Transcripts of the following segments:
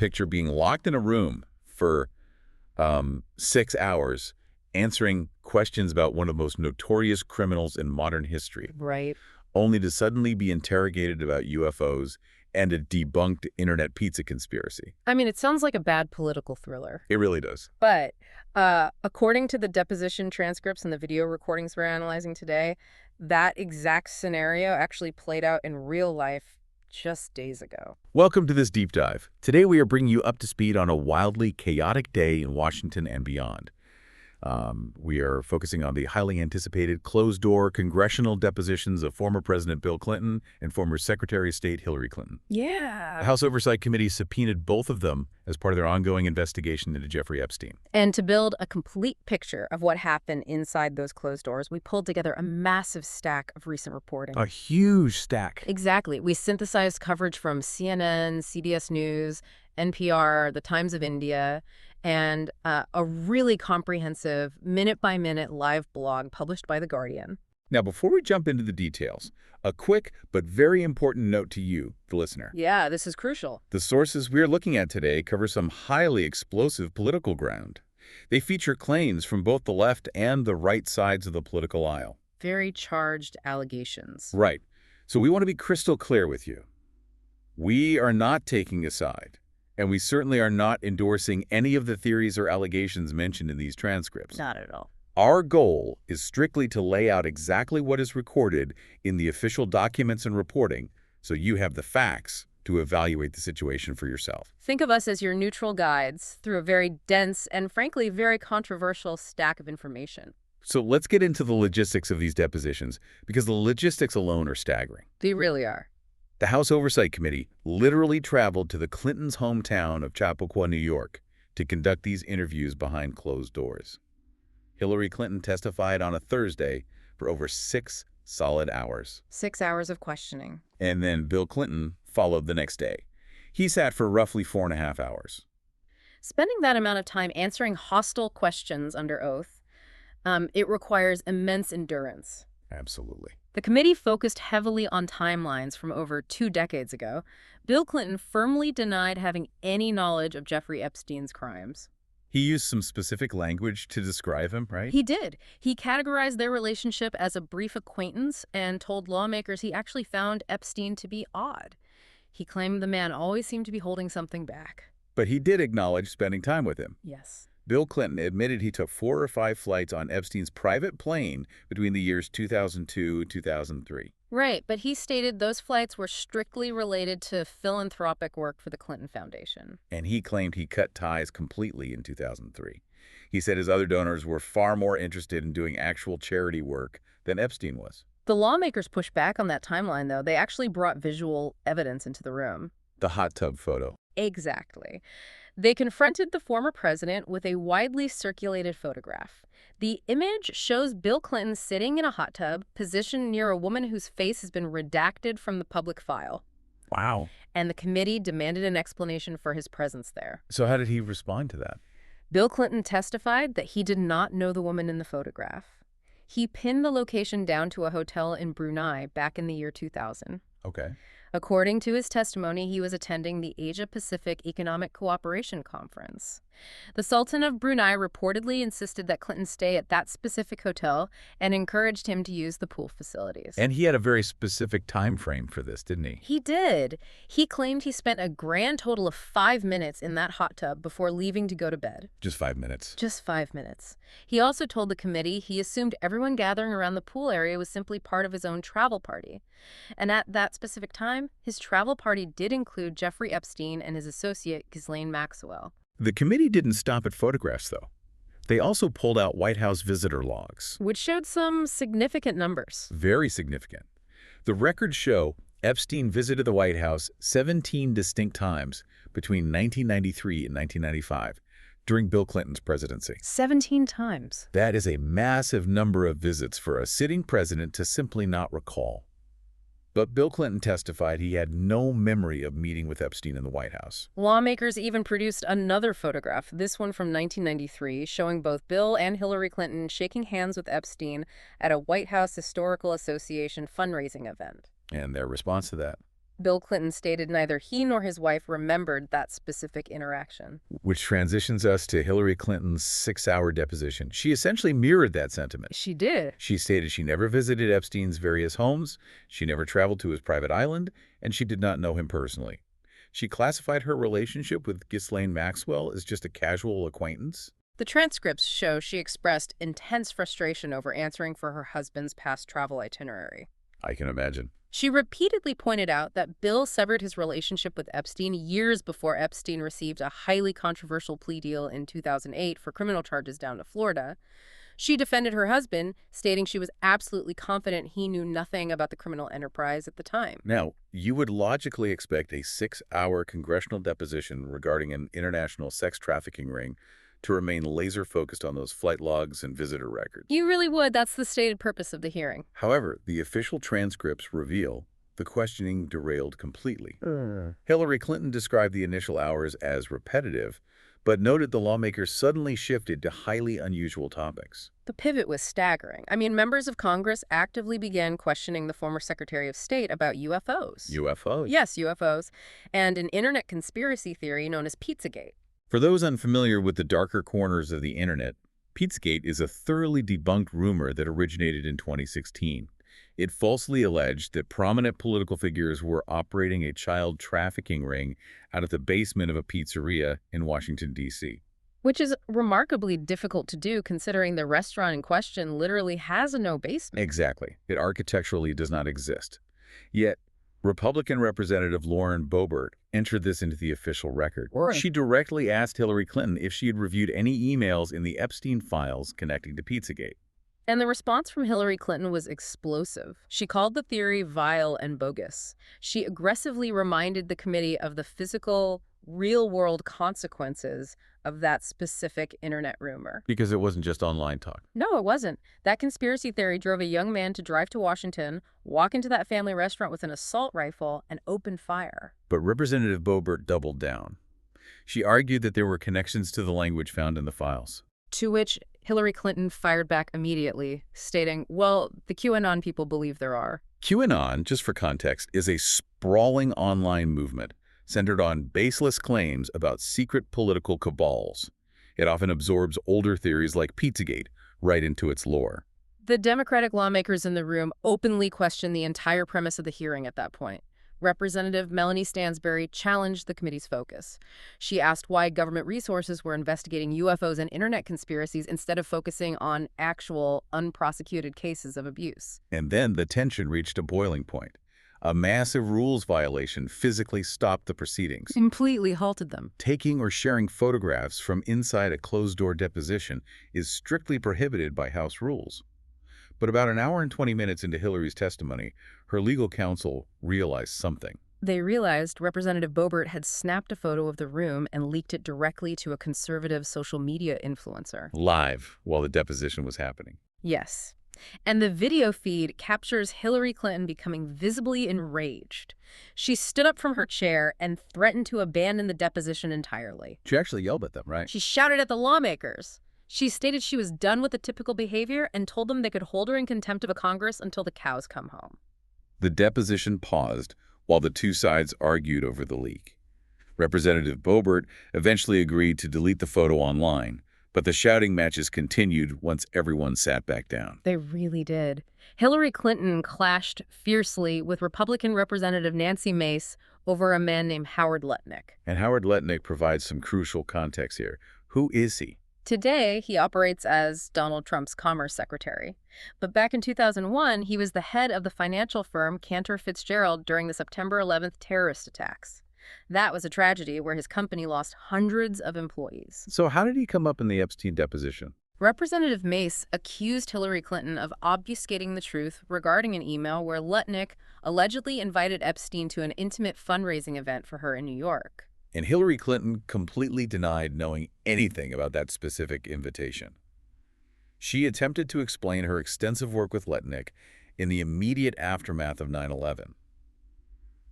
picture being locked in a room for 6 hours answering questions about one of the most notorious criminals in modern history. Right. Only to suddenly be interrogated about UFOs and a debunked internet pizza conspiracy. I mean, it sounds like a bad political thriller. It really does. But according to the deposition transcripts and the video recordings we're analyzing today, that exact scenario actually played out in real life just days ago. Welcome to this deep dive. Today we are bringing you up to speed on a wildly chaotic day in Washington and beyond. We are focusing on the highly anticipated closed-door congressional depositions of former President Bill Clinton and former Secretary of State Hillary Clinton. Yeah. The House Oversight Committee subpoenaed both of them as part of their ongoing investigation into Jeffrey Epstein. And to build a complete picture of what happened inside those closed doors, we pulled together a massive stack of recent reporting. A huge stack. Exactly. We synthesized coverage from CNN, CBS News, NPR, The Times of India, and a really comprehensive minute-by-minute live blog published by The Guardian. Now, before we jump into the details, a quick but very important note to you, the listener. Yeah, this is crucial. The sources we are looking at today cover some highly explosive political ground. They feature claims from both the left and the right sides of the political aisle. Very charged allegations. Right. So we want to be crystal clear with you. We are not taking a side. And we certainly are not endorsing any of the theories or allegations mentioned in these transcripts. Not at all. Our goal is strictly to lay out exactly what is recorded in the official documents and reporting so you have the facts to evaluate the situation for yourself. Think of us as your neutral guides through a very dense and, frankly, very controversial stack of information. So let's get into the logistics of these depositions, because the logistics alone are staggering. They really are. The House Oversight Committee literally traveled to the Clintons' hometown of Chappaqua, New York, to conduct these interviews behind closed doors. Hillary Clinton testified on a Thursday for over 6 solid hours. 6 hours of questioning. And then Bill Clinton followed the next day. He sat for roughly 4.5 hours. Spending that amount of time answering hostile questions under oath, it requires immense endurance. Absolutely. The committee focused heavily on timelines from over 2 decades ago. Bill Clinton firmly denied having any knowledge of Jeffrey Epstein's crimes. He used some specific language to describe him, right? He did. He categorized their relationship as a brief acquaintance and told lawmakers he actually found Epstein to be odd. He claimed the man always seemed to be holding something back. But he did acknowledge spending time with him. Yes. Bill Clinton admitted he took 4 or 5 flights on Epstein's private plane between the years 2002 and 2003. Right, but he stated those flights were strictly related to philanthropic work for the Clinton Foundation. And he claimed he cut ties completely in 2003. He said his other donors were far more interested in doing actual charity work than Epstein was. The lawmakers pushed back on that timeline, though. They actually brought visual evidence into the room. The hot tub photo. Exactly. They confronted the former president with a widely circulated photograph. The image shows Bill Clinton sitting in a hot tub, positioned near a woman whose face has been redacted from the public file. Wow. And the committee demanded an explanation for his presence there. So how did he respond to that? Bill Clinton testified that he did not know the woman in the photograph. He pinned the location down to a hotel in Brunei back in the year 2000. Okay. According to his testimony, he was attending the Asia-Pacific Economic Cooperation Conference. The Sultan of Brunei reportedly insisted that Clinton stay at that specific hotel and encouraged him to use the pool facilities. And he had a very specific time frame for this, didn't he? He did. He claimed he spent a grand total of 5 minutes in that hot tub before leaving to go to bed. Just 5 minutes. Just 5 minutes. He also told the committee he assumed everyone gathering around the pool area was simply part of his own travel party. And at that specific time, his travel party did include Jeffrey Epstein and his associate, Ghislaine Maxwell. The committee didn't stop at photographs, though. They also pulled out White House visitor logs, Which showed some significant numbers. very significant. The records show Epstein visited the White House 17 distinct times between 1993 and 1995 during Bill Clinton's presidency. 17 times. That is a massive number of visits for a sitting president to simply not recall. But Bill Clinton testified he had no memory of meeting with Epstein in the White House. Lawmakers even produced another photograph, this one from 1993, showing both Bill and Hillary Clinton shaking hands with Epstein at a White House Historical Association fundraising event. And their response to that? Bill Clinton stated neither he nor his wife remembered that specific interaction. Which transitions us to Hillary Clinton's 6-hour deposition. She essentially mirrored that sentiment. She did. She stated she never visited Epstein's various homes, she never traveled to his private island, and she did not know him personally. She classified her relationship with Ghislaine Maxwell as just a casual acquaintance. The transcripts show she expressed intense frustration over answering for her husband's past travel itinerary. I can imagine. She repeatedly pointed out that Bill severed his relationship with Epstein years before Epstein received a highly controversial plea deal in 2008 for criminal charges down to Florida. She defended her husband, stating she was absolutely confident he knew nothing about the criminal enterprise at the time. Now, you would logically expect a 6-hour congressional deposition regarding an international sex trafficking ring to remain laser-focused on those flight logs and visitor records. You really would. That's the stated purpose of the hearing. However, the official transcripts reveal the questioning derailed completely. Hillary Clinton described the initial hours as repetitive, but noted the lawmakers suddenly shifted to highly unusual topics. The pivot was staggering. I mean, members of Congress actively began questioning the former Secretary of State about UFOs. UFOs? Yes, UFOs, and an internet conspiracy theory known as Pizzagate. For those unfamiliar with the darker corners of the internet, Pizzagate is a thoroughly debunked rumor that originated in 2016. It falsely alleged that prominent political figures were operating a child trafficking ring out of the basement of a pizzeria in Washington, D.C. Which is remarkably difficult to do considering the restaurant in question literally has no basement. Exactly. It architecturally does not exist. Yet, Republican Representative Lauren Boebert entered this into the official record. She directly asked Hillary Clinton if she had reviewed any emails in the Epstein files connecting to Pizzagate. And the response from Hillary Clinton was explosive. She called the theory vile and bogus. She aggressively reminded the committee of the physical, real-world consequences of that specific internet rumor. Because it wasn't just online talk. No, it wasn't. That conspiracy theory drove a young man to drive to Washington, walk into that family restaurant with an assault rifle, and open fire. But Representative Boebert doubled down. She argued that there were connections to the language found in the files. To which Hillary Clinton fired back immediately, stating, well, the QAnon people believe there are. QAnon, just for context, is a sprawling online movement centered on baseless claims about secret political cabals. It often absorbs older theories like Pizzagate right into its lore. The Democratic lawmakers in the room openly questioned the entire premise of the hearing at that point. Representative Melanie Stansbury challenged the committee's focus. She asked why government resources were investigating UFOs and internet conspiracies instead of focusing on actual, unprosecuted cases of abuse. And then the tension reached a boiling point. A massive rules violation physically stopped the proceedings. Completely halted them. Taking or sharing photographs from inside a closed-door deposition is strictly prohibited by House rules. But about an hour and 20 minutes into Hillary's testimony, her legal counsel realized something. They realized Representative Boebert had snapped a photo of the room and leaked it directly to a conservative social media influencer. Live while the deposition was happening. Yes. And the video feed captures Hillary Clinton becoming visibly enraged. She stood up from her chair and threatened to abandon the deposition entirely. She actually yelled at them, right? She shouted at the lawmakers. She stated she was done with the typical behavior and told them they could hold her in contempt of a Congress until the cows come home. The deposition paused while the two sides argued over the leak. Representative Boebert eventually agreed to delete the photo online, but the shouting matches continued once everyone sat back down. They really did. Hillary Clinton clashed fiercely with Republican Representative Nancy Mace over a man named Howard Lutnick. And Howard Lutnick provides some crucial context here. Who is he? Today, he operates as Donald Trump's Commerce Secretary. But back in 2001, he was the head of the financial firm Cantor Fitzgerald during the September 11th terrorist attacks. That was a tragedy where his company lost hundreds of employees. So how did he come up in the Epstein deposition? Representative Mace accused Hillary Clinton of obfuscating the truth regarding an email where Lutnick allegedly invited Epstein to an intimate fundraising event for her in New York. And Hillary Clinton completely denied knowing anything about that specific invitation. She attempted to explain her extensive work with Lutnick in the immediate aftermath of 9/11.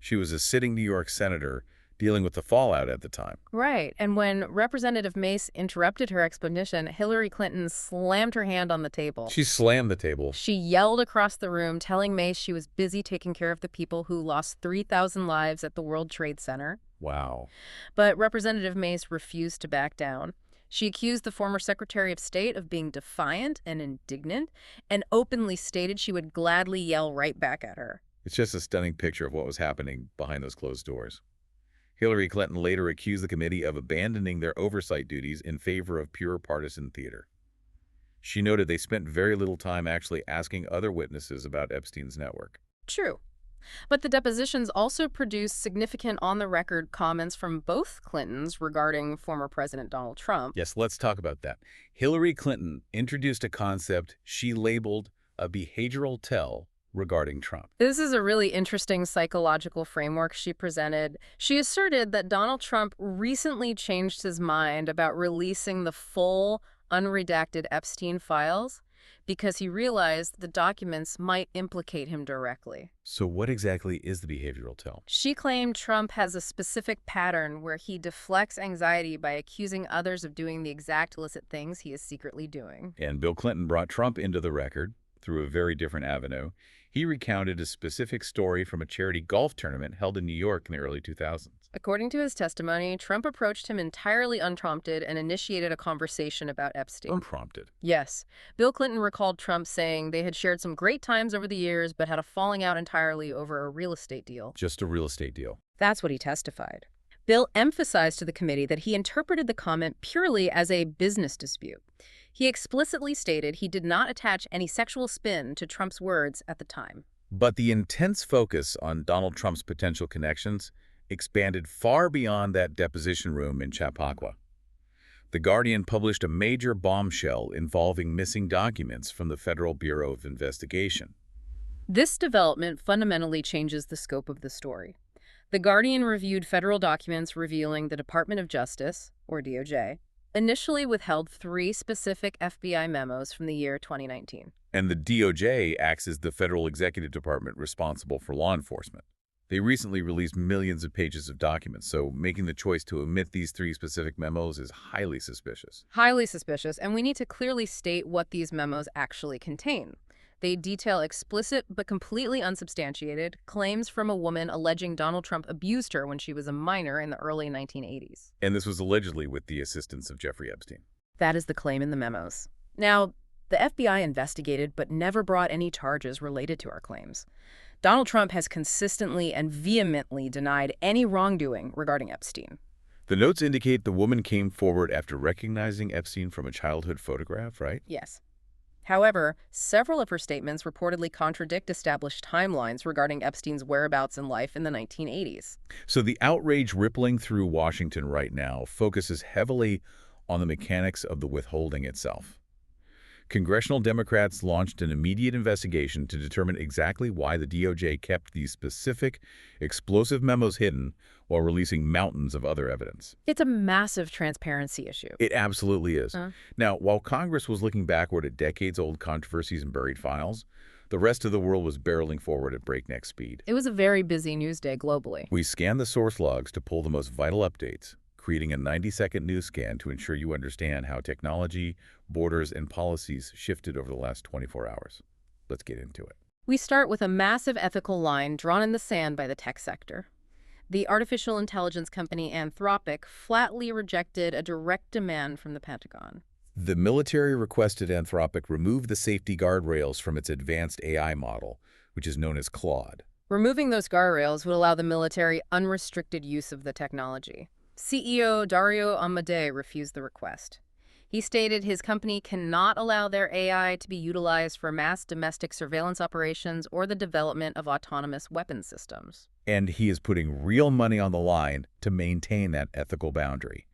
She was a sitting New York senator dealing with the fallout at the time. Right. And when Representative Mace interrupted her explanation, Hillary Clinton slammed her hand on the table. She slammed the table. She yelled across the room, telling Mace she was busy taking care of the people who lost 3,000 lives at the World Trade Center. Wow. But Representative Mace refused to back down. She accused the former Secretary of State of being defiant and indignant, and openly stated she would gladly yell right back at her. It's just a stunning picture of what was happening behind those closed doors. Hillary Clinton later accused the committee of abandoning their oversight duties in favor of pure partisan theater. She noted they spent very little time actually asking other witnesses about Epstein's network. True. But the depositions also produced significant on-the-record comments from both Clintons regarding former President Donald Trump. Yes, let's talk about that. Hillary Clinton introduced a concept she labeled a behavioral tell regarding Trump. This is a really interesting psychological framework she presented. She asserted that Donald Trump recently changed his mind about releasing the full, unredacted Epstein files because he realized the documents might implicate him directly. So what exactly is the behavioral tell? She claimed Trump has a specific pattern where he deflects anxiety by accusing others of doing the exact illicit things he is secretly doing. And Bill Clinton brought Trump into the record through a very different avenue. He recounted a specific story from a charity golf tournament held in New York in the early 2000s. According to his testimony, Trump approached him entirely unprompted and initiated a conversation about Epstein. Unprompted? Yes. Bill Clinton recalled Trump saying they had shared some great times over the years but had a falling out entirely over a real estate deal. Just a real estate deal. That's what he testified. Bill emphasized to the committee that he interpreted the comment purely as a business dispute. He explicitly stated he did not attach any sexual spin to Trump's words at the time. But the intense focus on Donald Trump's potential connections expanded far beyond that deposition room in Chappaqua. The Guardian published a major bombshell involving missing documents from the Federal Bureau of Investigation. This development fundamentally changes the scope of the story. The Guardian reviewed federal documents revealing the Department of Justice, or DOJ, initially withheld 3 specific FBI memos from the year 2019. And the DOJ acts as the federal executive department responsible for law enforcement. They recently released millions of pages of documents, so making the choice to omit these 3 specific memos is highly suspicious. Highly suspicious, and we need to clearly state what these memos actually contain. They detail explicit but completely unsubstantiated claims from a woman alleging Donald Trump abused her when she was a minor in the early 1980s. And this was allegedly with the assistance of Jeffrey Epstein. That is the claim in the memos. Now, the FBI investigated but never brought any charges related to our claims. Donald Trump has consistently and vehemently denied any wrongdoing regarding Epstein. The notes indicate the woman came forward after recognizing Epstein from a childhood photograph, right? Yes. However, several of her statements reportedly contradict established timelines regarding Epstein's whereabouts in life in the 1980s. So the outrage rippling through Washington right now focuses heavily on the mechanics of the withholding itself. Congressional Democrats launched an immediate investigation to determine exactly why the DOJ kept these specific, explosive memos hidden while releasing mountains of other evidence. It's a massive transparency issue. It absolutely is. Now, while Congress was looking backward at decades-old controversies and buried files, the rest of the world was barreling forward at breakneck speed. It was a very busy news day globally. We scanned the source logs to pull the most vital updates, creating a 90-second news scan to ensure you understand how technology, borders, and policies shifted over the last 24 hours. Let's get into it. We start with a massive ethical line drawn in the sand by the tech sector. The artificial intelligence company Anthropic flatly rejected a direct demand from the Pentagon. The military requested Anthropic remove the safety guardrails from its advanced AI model, which is known as Claude. Removing those guardrails would allow the military unrestricted use of the technology. CEO Dario Amodei refused the request. He stated his company cannot allow their AI to be utilized for mass domestic surveillance operations or the development of autonomous weapon systems. And he is putting real money on the line to maintain that ethical boundary.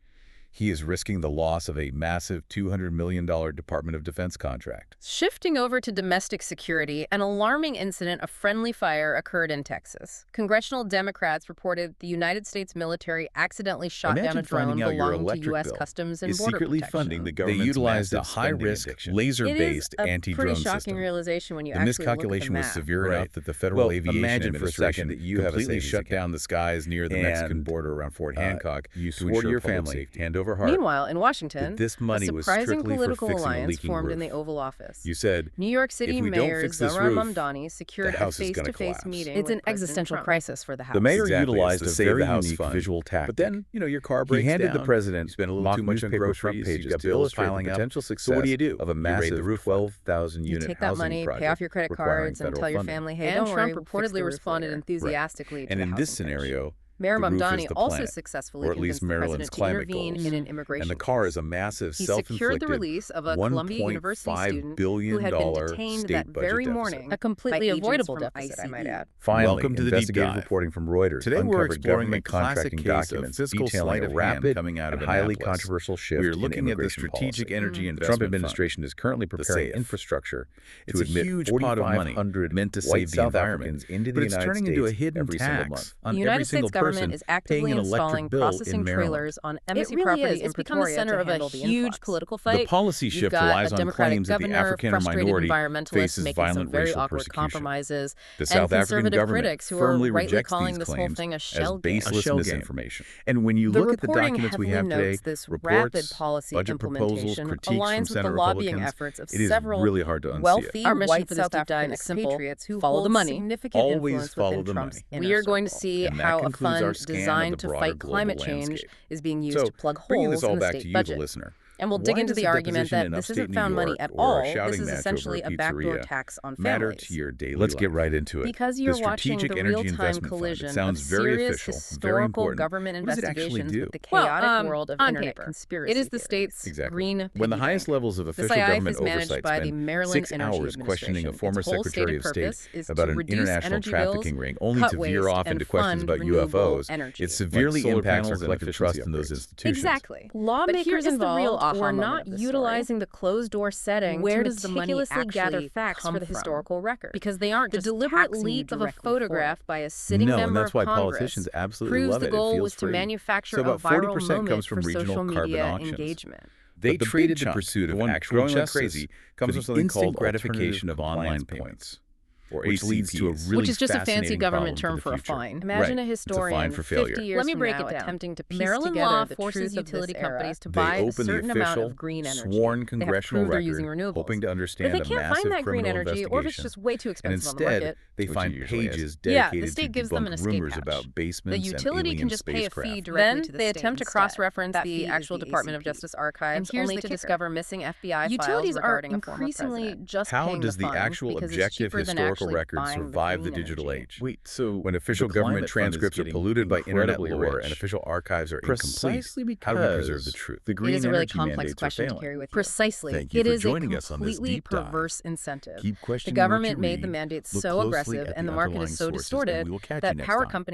He is risking the loss of a massive $200 million Department of Defense contract. Shifting over to domestic security, an alarming incident of friendly fire occurred in Texas. Congressional Democrats reported the United States military accidentally shot down a drone belonging to U.S. Customs and Border secretly Protection. funding the government's They utilized a high-risk, laser-based anti-drone system. It is a pretty shocking realization when you the actually miscalculation look at was the severe enough that the Federal Aviation Administration completely shut down the skies near the Mexican border around Fort Hancock. You swore to your family, hand over heart. Meanwhile, in Washington, this money a was surprising strictly political for fixing a alliance leaking formed roof. in the Oval Office. You said, New York City if we don't Mayor fix this Zohran roof, Mamdani secured the a house is gonna face-to-face collapse. meeting. It's with an existential President crisis for the House. The mayor Exactly. utilized It's a to save very the House unique fund. visual tactic. But then, your car breaks He handed down. the president You spend a little too much on newspaper groceries. front You pages got to bills illustrate piling the up. potential So success what do you do? of a You raid massive the roof 12,000 You unit take that housing money, project pay off your credit requiring cards, and federal tell your funding. family, hey, And don't worry, Trump we'll fix the reportedly roof responded later. enthusiastically to And the in housing this pitch. scenario, Mayor the roof is Mamdani the also planet, successfully or at least convinced the Maryland's president to climate intervene goals. in an immigration And the car case. is a massive, He secured the self-inflicted release of a Columbia University student who had been detained state that budget very deficit. morning. A completely by agents avoidable from deficit, I might ICE. add. Finally, Welcome to the deep investigative dive. reporting from Reuters Today we're uncovered exploring government a classic contracting case of documents fiscal detailing sleight a of hand rapid coming out of and highly Annapolis. controversial shift We are in looking at the immigration strategic policy. energy The investment Trump fund, administration is currently preparing SAFE. infrastructure It's to a admit huge pot of money 4,500 meant to white save the South environment, Africans into the but it's United turning States into a hidden every single tax month. on The every United single States government person is actively paying an electric installing bill processing in Maryland. trailers on It embassy really property is. in It's become the Pretoria center to of a handle the huge influx. political The fight. policy You've shift got relies a on Democratic claims that the governor, African or frustrated minority environmentalists faces making some violent very racial awkward persecution. compromises, The and South African conservative government critics who are firmly rightly rejects calling these this whole claims thing a as shell game. baseless shell game. misinformation. And when you The look at the reporting documents we heavily have today, notes this reports, rapid policy budget proposals, implementation critiques aligns from with the Senate lobbying Republicans, efforts of it is several really hard to unsee it. wealthy Our mission white for this South deep dive African is simple. expatriates who Follow the hold money. significant Always influence follow within the Trump's money. inner We are going to circle. see And that how a concludes our fund scan of designed the to broader fight global climate change landscape. is being used So, to plug bringing holes this all in the back state to you, budget. the listener. And we'll Why dig into does the a argument deposition that in this upstate isn't New found money York at or a all. This shouting is match essentially over a a backdoor pizzeria tax on matter families. to your daily Let's life? get right into it. Because The you're watching Strategic the Energy real-time Investment Fund. It collision sounds of very serious official, very historical important. government What does it actually investigations do? with the chaotic world of on internet paper, conspiracy it is the theories. state's Exactly. green When the piggy highest bank. levels of The official SIF government is managed oversight by the spend Maryland 6 Energy hours questioning a Administration. former Its whole Secretary stated of State purpose is about to an reduce international energy trafficking bills, ring, only cut to veer waste, off and into questions fund about renewable UFOs. energy. It severely solar impacts our panels and collective efficiency trust in those upgrades. institutions. Exactly. Lawmakers But here is the real involved aha were moment not of this utilizing the closed-door setting Where to does the money meticulously gather actually facts come for the from? historical record. Because they aren't The just deliberate taxing you leak of a directly for it. photograph by a sitting No, and member that's of why Congress politicians absolutely proves love the it. It goal feels was to free. manufacture So a about viral 40% moment comes from for regional social carbon media auctions. engagement. They But the traded big the chunk, pursuit the of one actual growing like justice crazy, comes for from the something called instant gratification alternative of online compliance payments, payments, or which leads to a HCPs. really Which is just a fancy fascinating government problem term for a the future. fine. Imagine Right. a It's a fine historian for 50 failure. years Let me from break now it down. attempting to piece Maryland together law the forces truth of utility this era. companies to They buy a open the certain amount official, of green energy. sworn They have congressional proved they're using record, renewables. hoping to But understand if they a can't massive find that green criminal energy, or if it's investigation. just way too And expensive on the instead, market, they Which find it usually pages is. Yeah, the dedicated state to gives them debunk an escape rumors hatch. about the basements utility and can alien just pay a spacecraft. fee directly Then to the they state attempt to instead. cross-reference That the fee is actual the Department of ACP. Justice archives, And here's only the to kicker. discover missing FBI Utilities files are regarding a former increasingly president. just How paying does the fund actual because it's objective cheaper than historical actually record buying survive the green digital energy. age? Wait, so When official the government climate fund is transcripts are getting polluted by internet incredibly lore rich. and official archives are Precisely incomplete, how do we preserve the because truth? the It green is a really energy complex mandates are question to failing. carry with you. Precisely. Thank you It for is a joining us on this completely deep dive. perverse incentive. Keep The questioning what you government made the read, mandate look so closely aggressive at and the the market underlying is so sources, and distorted we will catch you that next power time. companies